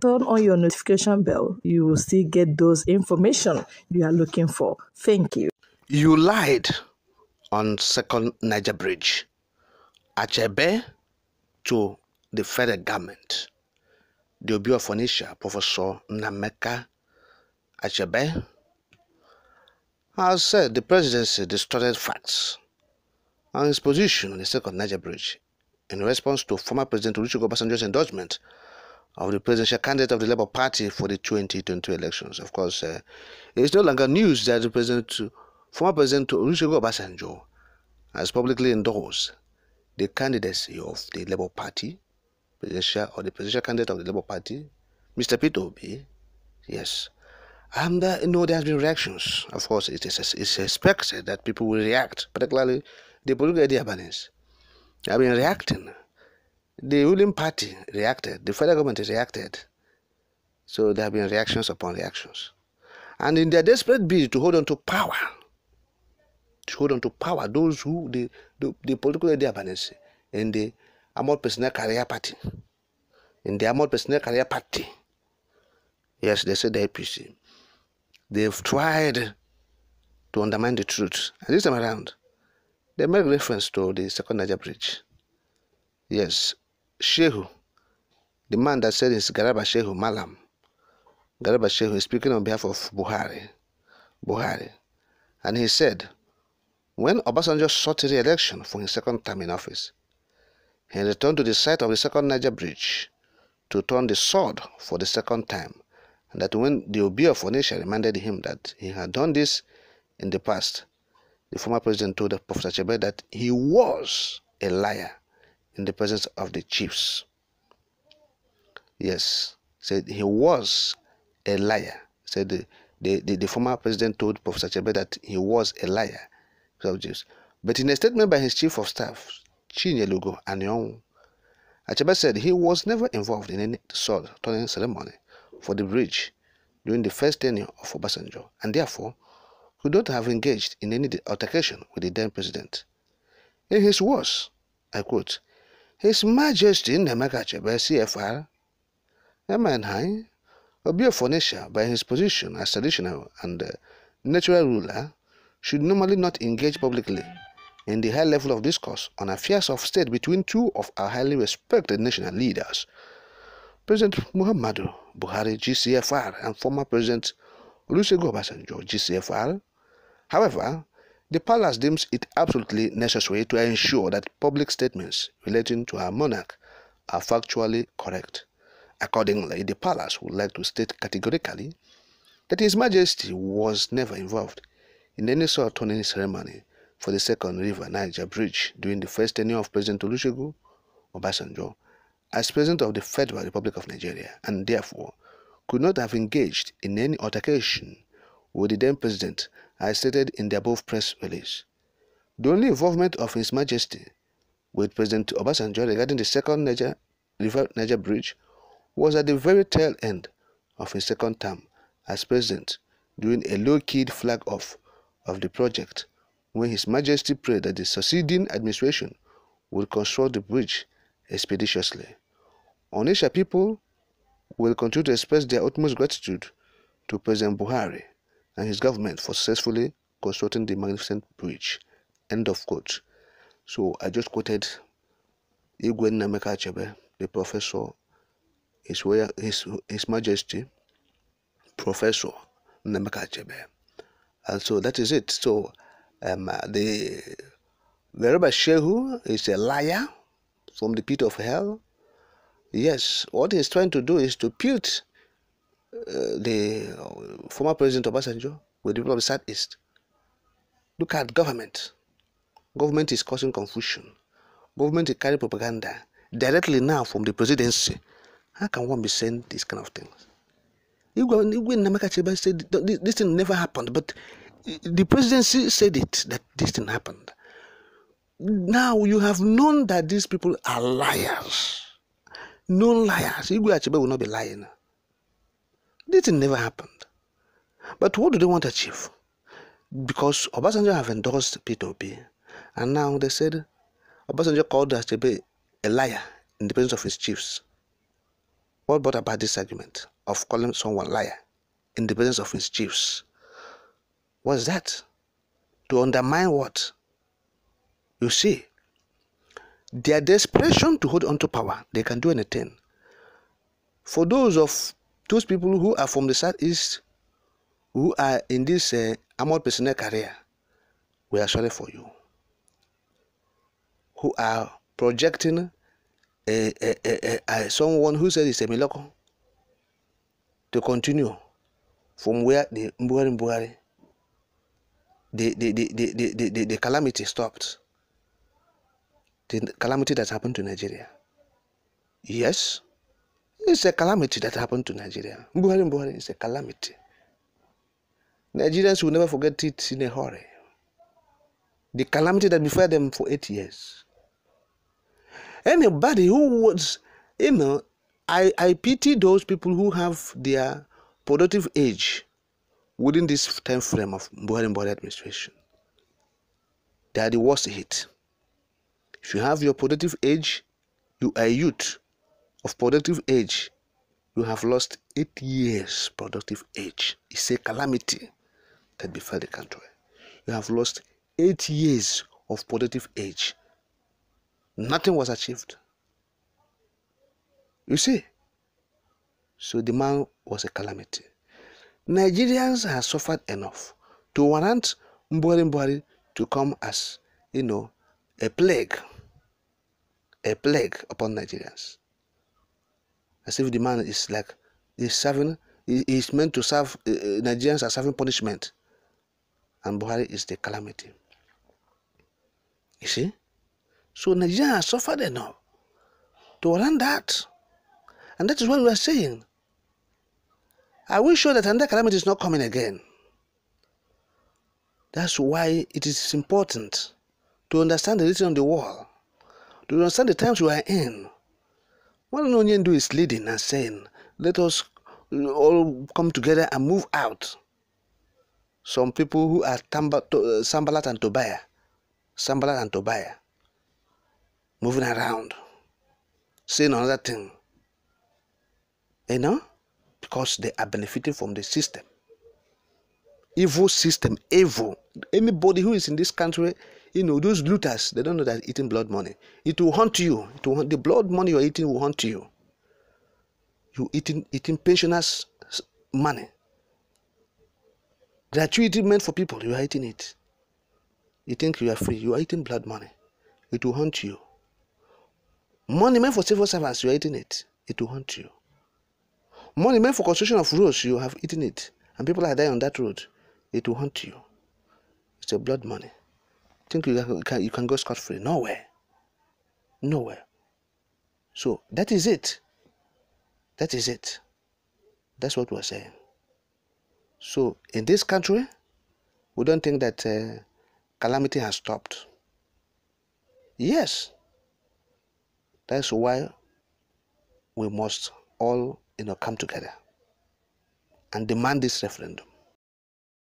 turn on your notification bell. You will still get those information you are looking for. Thank you. You lied on second Niger bridge. Achebe to the federal government. The Obi of Onitsha, Professor Nnameka Achebe, has said the presidency distorted facts on his position on the second Niger bridge in response to former President Olusegun Obasanjo's endorsement of the presidential candidate of the Labour Party for the 2022 elections. Of course, it is no longer news that the former President Olusegun Obasanjo has publicly endorsed the candidacy of the Labour Party, the presidential candidate of the Labour Party, Mr. Peter Obi. Yes. And there has been reactions. Of course, it's expected that people will react, particularly the political Diabanese. They have been reacting. The ruling party reacted. The federal government reacted. So there have been reactions upon reactions. And in their desperate bid to hold on to power, those who, the political Diabanese in the Armored Personnel Career Party, yes, they said the APC, they've tried to undermine the truth. And this time around, they make reference to the second Niger bridge. Yes, Shehu, the man that said it's Garaba Shehu Malam. Garaba Shehu is speaking on behalf of Buhari. And he said, when Obasanjo sought re-election for his second term in office, he returned to the site of the second Niger bridge to turn the sword for the second time, and that when the Obi of Onitsha reminded him that he had done this in the past, the former president told Professor Achebe that he was a liar in the presence of the chiefs. Yes, said he was a liar. Said the former president told Professor Achebe that he was a liar. But in a statement by his chief of staff, Chinyelugo Anyong, Achebe said he was involved involved in any sword turning ceremony for the bridge during the first tenure of Obasanjo, and therefore could not have engaged in any altercation with the then president. In his words, I quote, His Majesty Nnameka Achebe, CFR, MNI, Obi of Onitsha, by his position as traditional and natural ruler, should normally not engage publicly in the high level of discourse on affairs of state between two of our highly respected national leaders, President Muhammadu Buhari, GCFR, and former President Olusegun Obasanjo, GCFR. However, the palace deems it absolutely necessary to ensure that public statements relating to our monarch are factually correct. Accordingly, the palace would like to state categorically that His Majesty was never involved in any sword turning ceremony for the second River Niger Bridge during the first tenure of President Olusegun Obasanjo as President of the Federal Republic of Nigeria, and therefore could not have engaged in any altercation with the then President as stated in the above press release. The only involvement of His Majesty with President Obasanjo regarding the second River Niger Bridge was at the very tail end of his second term as President during a low-keyed flag-off of the project when His Majesty prayed that the succeeding administration would construct the bridge expeditiously. Onitsha people will continue to express their utmost gratitude to President Buhari and his government for successfully constructing the magnificent bridge. End of quote. So I just quoted Igwe Nnameka Achebe, the professor, His Majesty, Professor Nnameka Achebe. And so that is it. So the Garaba Shehu is a liar from the pit of hell. Yes, what he's trying to do is to put the former President Obasanjo with the people of the Southeast. Look at government. Government is causing confusion. Government is carrying propaganda directly now from the presidency. How can one be saying these kind of things? Igwe Nnameka Achebe said this thing never happened, but the presidency said it, that this thing happened. Now you have known that these people are liars. Known liars. Igwe Achebe will not be lying. This thing never happened. But what do they want to achieve? Because Obasanjo have endorsed Peter Obi, and now they said Obasanjo called Achebe a liar in the presence of his chiefs. What brought about this argument of calling someone liar in the presence of his chiefs? What's that? To undermine what? You see, their desperation to hold on to power, they can do anything. For those people who are from the southeast, who are in this armored personnel career, we are sorry for you. Who are projecting someone who says it's a miloko to continue from where the Mbuari, the calamity stopped. The calamity that happened to Nigeria. Yes, it's a calamity that happened to Nigeria. Mbuari is a calamity. Nigerians will never forget it in a hurry. The calamity that befell them for 8 years. Anybody who was, I pity those people who have their productive age within this time frame of Buhari administration. They are the worst hit. If you have your productive age, you are a youth of productive age, you have lost 8 years productive age. It's a calamity that befell the country. You have lost 8 years of productive age. Nothing was achieved. You see? So the man was a calamity. Nigerians have suffered enough to warrant Mbuari to come as, a plague upon Nigerians. As if the man is like, he's meant to serve, Nigerians are serving punishment. And Buhari is the calamity. You see? So Nigerians have suffered enough to warrant that. And that is what we are saying. Are we sure that another calamity is not coming again? That's why it is important to understand the reason of the world, to understand the times we are in. What Onyendu is leading and saying, let us all come together and move out. Some people who are Sambalat and Tobiah, moving around, saying another thing. Because they are benefiting from the system. Evil system, evil. Anybody who is in this country, those looters, they don't know that eating blood money. It will haunt you. The blood money you're eating will haunt you. You eating pensioners' money. Gratuity meant for people, you are eating it. You think you are free, you are eating blood money. It will haunt you. Money meant for civil servants, you are eating it. It will haunt you. Money meant for construction of roads, you have eaten it. And people are dying on that road. It will haunt you. It's a blood money. Think you can go scot-free? Nowhere. So that is it. That's what we're saying. So in this country, we don't think that calamity has stopped. Yes. That's why we must all come together and demand this referendum.